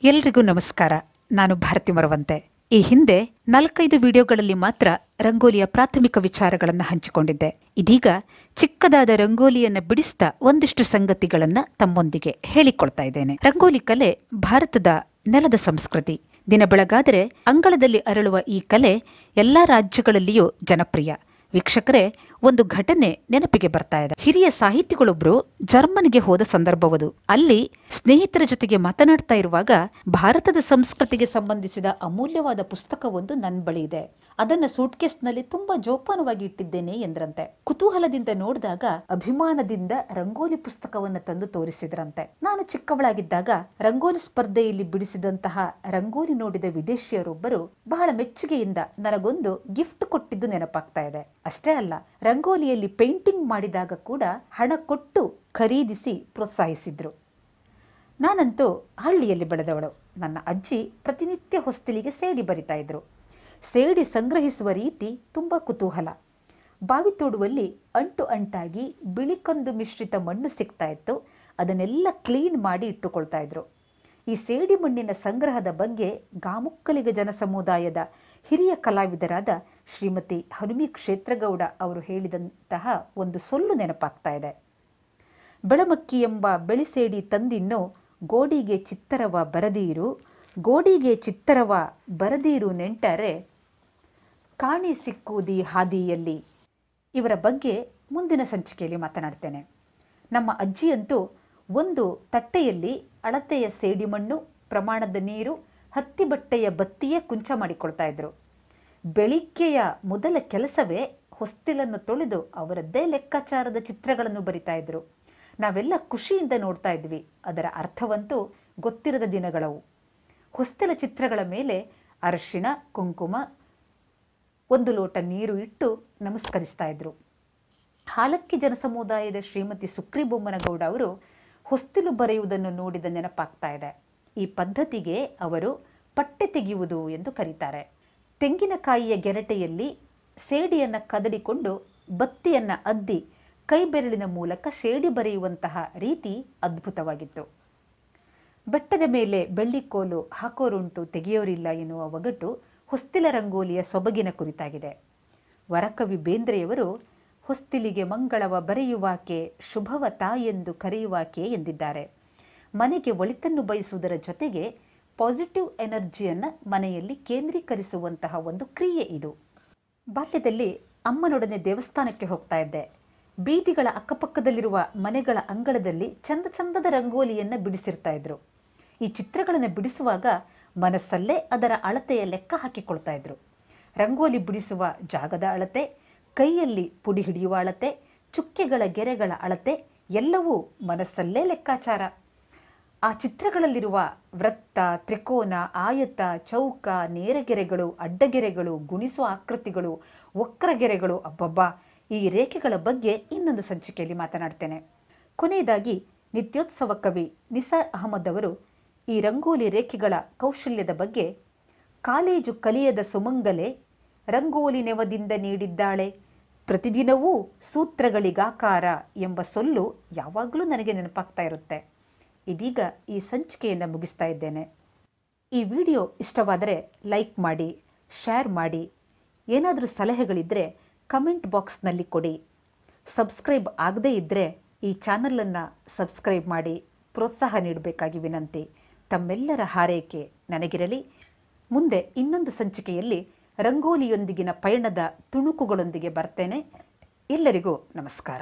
ಎಲ್ರಿಗೂ ನಮಸ್ಕಾರ. ನಾನು ಭಾರತಿ ಮರವಂತೆ. ಈ ಹಿಂದೆ 4-5 ವಿಡಿಯೋಗಳಲ್ಲಿ ಮಾತ್ರ ರಂಗೋಲಿಯ ಪ್ರಾಥಮಿಕ ವಿಚಾರಗಳನ್ನು ಹಂಚಿಕೊಂಡಿದ್ದೆ. ಇದೀಗ ಚಿಕ್ಕದಾದ ರಂಗೋಲಿಯನ್ನು ಬಿಡಿಸ್ತಾ ಒಂದಿಷ್ಟು ಸಂಗತಿಗಳನ್ನು ತಮ್ಮೊಂದಿಗೆ ಹೇಳಿಕೊಳ್ತಾ ಇದ್ದೇನೆ. ರಂಗೋಲಿ ಕಲೆ ಭಾರತದ ನೆಲದ ಸಂಸ್ಕೃತಿ. ದಿನ ಬೆಳಗಾದರೆ ಅಂಗಳದಲ್ಲಿ ಅರಳುವ ಈ ಕಲೆ ಎಲ್ಲ ರಾಜ್ಯಗಳಲ್ಲಿಯೂ ಜನಪ್ರಿಯ. ವೀಕ್ಷಕರೇ, ಒಂದು ಘಟನೆ ನೆನಪಿಗೆ ಬರ್ತಾ ಇದೆ. ಹಿರಿಯ ಸಾಹಿತಿಗಳೊಬ್ರು ಜರ್ಮನಿಗೆ ಹೋದ ಸಂದರ್ಭವದು. ಅಲ್ಲಿ ಸ್ನೇಹಿತರ ಜೊತೆಗೆ ಮಾತನಾಡ್ತಾ ಇರುವಾಗ ಭಾರತದ ಸಂಸ್ಕೃತಿಗೆ ಸಂಬಂಧಿಸಿದ ಅಮೂಲ್ಯವಾದ ಪುಸ್ತಕವೊಂದು ನನ್ನ ಬಳಿ ಇದೆ, ಅದನ್ನ ಸೂಟ್ಕೇಸ್ನಲ್ಲಿ ತುಂಬಾ ಜೋಪಾನವಾಗಿ ಇಟ್ಟಿದ್ದೇನೆ ಎಂದ್ರಂತೆ. ಕುತೂಹಲದಿಂದ ನೋಡಿದಾಗ ಅಭಿಮಾನದಿಂದ ರಂಗೋಲಿ ಪುಸ್ತಕವನ್ನು ತಂದು ತೋರಿಸಿದ್ರಂತೆ. ನಾನು ಚಿಕ್ಕವಳಾಗಿದ್ದಾಗ ರಂಗೋಲಿ ಸ್ಪರ್ಧೆಯಲ್ಲಿ ಬಿಡಿಸಿದಂತಹ ರಂಗೋಲಿ ನೋಡಿದ ವಿದೇಶಿಯರೊಬ್ಬರು ಬಹಳ ಮೆಚ್ಚುಗೆಯಿಂದ ನನಗೊಂದು ಗಿಫ್ಟ್ ಕೊಟ್ಟಿದ್ದು ನೆನಪಾಗ್ತಾ ಇದೆ. ಅಷ್ಟೇ ಅಲ್ಲ, ರಂಗೋಲಿಯಲ್ಲಿ ಪೇಂಟಿಂಗ್ ಮಾಡಿದಾಗ ಕೂಡ ಹಣ ಕೊಟ್ಟು ಖರೀದಿಸಿ ಪ್ರೋತ್ಸಾಹಿಸಿದ್ರು. ನಾನಂತೂ ಹಳ್ಳಿಯಲ್ಲಿ ಬೆಳೆದವಳು. ನನ್ನ ಅಜ್ಜಿ ಪ್ರತಿನಿತ್ಯ ಹೊಸ್ತಿಲಿಗೆ ಸೇಡಿ ಬರಿತಾ ಇದ್ರು. ಸೇಡಿ ಸಂಗ್ರಹಿಸುವ ರೀತಿ ತುಂಬಾ ಕುತೂಹಲ. ಬಾವಿ ತೋಡುವಲ್ಲಿ ಅಂಟು ಅಂಟಾಗಿ ಬಿಳಿಕಂದು ಮಿಶ್ರಿತ ಮಣ್ಣು ಸಿಗ್ತಾ ಇತ್ತು. ಅದನ್ನೆಲ್ಲ ಕ್ಲೀನ್ ಮಾಡಿ ಇಟ್ಟುಕೊಳ್ತಾ ಇದ್ರು. ಈ ಸೇಡಿ ಮಣ್ಣಿನ ಸಂಗ್ರಹದ ಬಗ್ಗೆ ಗಾಮುಕ್ಕಲಿಗ ಜನಸಮುದಾಯದ ಹಿರಿಯ ಕಲಾವಿದರಾದ ಶ್ರೀಮತಿ ಹನುಮಿ ಕ್ಷೇತ್ರಗೌಡ ಅವರು ಹೇಳಿದಂತಹ ಒಂದು ಸೊಲ್ಲು ನೆನಪಾಗ್ತಾ ಇದೆ. ಬೆಳಮಕ್ಕಿ ಎಂಬ ಬೆಳಿಸೇಡಿ ತಂದಿನ್ನು ಗೋಡಿಗೆ ಚಿತ್ತರವ ಬರದೀರು, ಗೋಡಿಗೆ ಚಿತ್ತರವ ಬರದೀರು ನೆಂಟರೆ ಕಾಣಿ ಸಿಕ್ಕುವುದಿ ಹಾದಿಯಲ್ಲಿ. ಇವರ ಬಗ್ಗೆ ಮುಂದಿನ ಸಂಚಿಕೆಯಲ್ಲಿ ಮಾತನಾಡ್ತೇನೆ. ನಮ್ಮ ಅಜ್ಜಿಯಂತೂ ಒಂದು ತಟ್ಟೆಯಲ್ಲಿ ಅಳತೆಯ ಸೇಡಿಮಣ್ಣು, ಪ್ರಮಾಣದ ನೀರು, ಹತ್ತಿ ಬಟ್ಟೆಯ ಬತ್ತಿಯೇ ಕುಂಚ ಮಾಡಿಕೊಳ್ತಾ ಇದ್ರು. ಬೆಳಿಗ್ಗೆಯ ಮೊದಲ ಕೆಲಸವೇ ಹೊಸ್ತಿಲನ್ನು ತೊಳೆದು ಅವರದ್ದೇ ಲೆಕ್ಕಾಚಾರದ ಚಿತ್ರಗಳನ್ನು ಬರಿತಾ ಇದ್ರು. ನಾವೆಲ್ಲ ಖುಷಿಯಿಂದ ನೋಡ್ತಾ ಇದ್ವಿ. ಅದರ ಅರ್ಥವಂತೂ ಗೊತ್ತಿರದ ದಿನಗಳವು. ಹೊಸ್ತಿಲ ಚಿತ್ರಗಳ ಮೇಲೆ ಅರಿಶಿಣ, ಕುಂಕುಮ, 1 ಲೋಟ ನೀರು ಇಟ್ಟು ನಮಸ್ಕರಿಸ್ತಾ ಇದ್ರು. ಹಾಲಕ್ಕಿ ಜನಸಮುದಾಯದ ಶ್ರೀಮತಿ ಸುಕ್ರಿಬೊಮ್ಮನಗೌಡ ಅವರು ಹೊಸ್ತಿಲು ಬರೆಯುವುದನ್ನು ನೋಡಿದ ನೆನಪಾಗ್ತಾ ಇದೆ. ಈ ಪದ್ಧತಿಗೆ ಅವರು ಪಟ್ಟೆ ತೆಗೆಯುವುದು ಎಂದು ಕರೀತಾರೆ. ತೆಂಗಿನಕಾಯಿಯ ಗೆರಟೆಯಲ್ಲಿ ಸೇಡಿಯನ್ನು ಕದಡಿಕೊಂಡು ಬತ್ತಿಯನ್ನ ಅದ್ದಿ ಕೈ ಬೆರಳಿನ ಮೂಲಕ ಸೇಡಿ ಬರೆಯುವಂತಹ ರೀತಿ ಅದ್ಭುತವಾಗಿತ್ತು. ಬೆಟ್ಟದ ಮೇಲೆ ಬೆಳ್ಳಿಕೋಲು ಹಾಕೋರುಂಟು ತೆಗೆಯೋರಿಲ್ಲ ಎನ್ನುವ ಒಗಟು ಹೊಸ್ತಿಲ ರಂಗೋಲಿಯ ಸೊಬಗಿನ ಕುರಿತಾಗಿದೆ. ವರಕವಿ ಬೇಂದ್ರೆಯವರು ಹೊಸ್ತಿಲಿಗೆ ಮಂಗಳವ ಬರೆಯುವಾಕೆ, ಶುಭವ ತಾಯೆಂದು ಕರೆಯುವಾಕೆ ಎಂದಿದ್ದಾರೆ. ಮನೆಗೆ ಒಳಿತನ್ನು ಬಯಸುವುದರ ಜೊತೆಗೆ ಪಾಸಿಟಿವ್ ಎನರ್ಜಿಯನ್ನು ಮನೆಯಲ್ಲಿ ಕೇಂದ್ರೀಕರಿಸುವಂತಹ ಒಂದು ಕ್ರಿಯೆ ಇದು. ಬಾಲ್ಯದಲ್ಲಿ ಅಮ್ಮನೊಡನೆ ದೇವಸ್ಥಾನಕ್ಕೆ ಹೋಗ್ತಾ ಇದ್ದೆ. ಬೀದಿಗಳ ಅಕ್ಕಪಕ್ಕದಲ್ಲಿರುವ ಮನೆಗಳ ಅಂಗಳದಲ್ಲಿ ಚಂದ ಚಂದದ ರಂಗೋಲಿಯನ್ನು ಬಿಡಿಸಿರ್ತಾ ಇದ್ರು. ಈ ಚಿತ್ರಗಳನ್ನು ಬಿಡಿಸುವಾಗ ಮನಸ್ಸಲ್ಲೇ ಅದರ ಅಳತೆಯ ಲೆಕ್ಕ ಹಾಕಿಕೊಳ್ತಾ ಇದ್ರು. ರಂಗೋಲಿ ಬಿಡಿಸುವ ಜಾಗದ ಅಳತೆ, ಕೈಯಲ್ಲಿ ಪುಡಿ ಹಿಡಿಯುವ ಅಳತೆ, ಚುಕ್ಕೆಗಳ ಗೆರೆಗಳ ಅಳತೆ ಎಲ್ಲವೂ ಮನಸ್ಸಲ್ಲೇ ಲೆಕ್ಕಾಚಾರ. ಆ ಚಿತ್ರಗಳಲ್ಲಿರುವ ವೃತ್ತ, ತ್ರಿಕೋನ, ಆಯತ, ಚೌಕ, ನೇರಗೆರೆಗಳು, ಅಡ್ಡಗೆರೆಗಳು, ಗುಣಿಸುವ ಆಕೃತಿಗಳು, ವಕ್ರಗೆರೆಗಳು, ಅಬ್ಬಬ್ಬಾ, ಈ ರೇಖೆಗಳ ಬಗ್ಗೆ ಇನ್ನೊಂದು ಸಂಚಿಕೆಯಲ್ಲಿ ಮಾತನಾಡ್ತೇನೆ. ಕೊನೆಯದಾಗಿ ನಿತ್ಯೋತ್ಸವ ಕವಿ ನಿಸಾರ್ ಅಹಮದ್ ಅವರು ಈ ರಂಗೋಲಿ ರೇಖೆಗಳ ಕೌಶಲ್ಯದ ಬಗ್ಗೆ, ಕಾಲೇಜು ಕಲಿಯದ ಸುಮಂಗಲೆ ರಂಗೋಲಿ ನೆವದಿಂದ ನೀಡಿದ್ದಾಳೆ, ಪ್ರತಿದಿನವೂ ಸೂತ್ರಗಳಿಗಾಕಾರ ಎಂಬ ಸೊಲ್ಲು ಯಾವಾಗಲೂ ನನಗೆ ನೆನಪಾಗ್ತಾ ಇರುತ್ತೆ. ಇದೀಗ ಈ ಸಂಚಿಕೆಯನ್ನು ಮುಗಿಸ್ತಾ ಇದ್ದೇನೆ. ಈ ವಿಡಿಯೋ ಇಷ್ಟವಾದರೆ ಲೈಕ್ ಮಾಡಿ, ಶೇರ್ ಮಾಡಿ. ಏನಾದರೂ ಸಲಹೆಗಳಿದ್ದರೆ ಕಮೆಂಟ್ ಬಾಕ್ಸ್ನಲ್ಲಿ ಕೊಡಿ. ಸಬ್ಸ್ಕ್ರೈಬ್ ಆಗದೇ ಇದ್ದರೆ ಈ ಚಾನಲನ್ನು ಸಬ್ಸ್ಕ್ರೈಬ್ ಮಾಡಿ ಪ್ರೋತ್ಸಾಹ ನೀಡಬೇಕಾಗಿ ವಿನಂತಿ. ತಮ್ಮೆಲ್ಲರ ಹಾರೈಕೆ ನನಗಿರಲಿ. ಮುಂದೆ ಇನ್ನೊಂದು ಸಂಚಿಕೆಯಲ್ಲಿ ರಂಗೋಲಿಯೊಂದಿಗಿನ ಪಯಣದ ತುಣುಕುಗಳೊಂದಿಗೆ ಬರ್ತೇನೆ. ಎಲ್ಲರಿಗೂ ನಮಸ್ಕಾರ.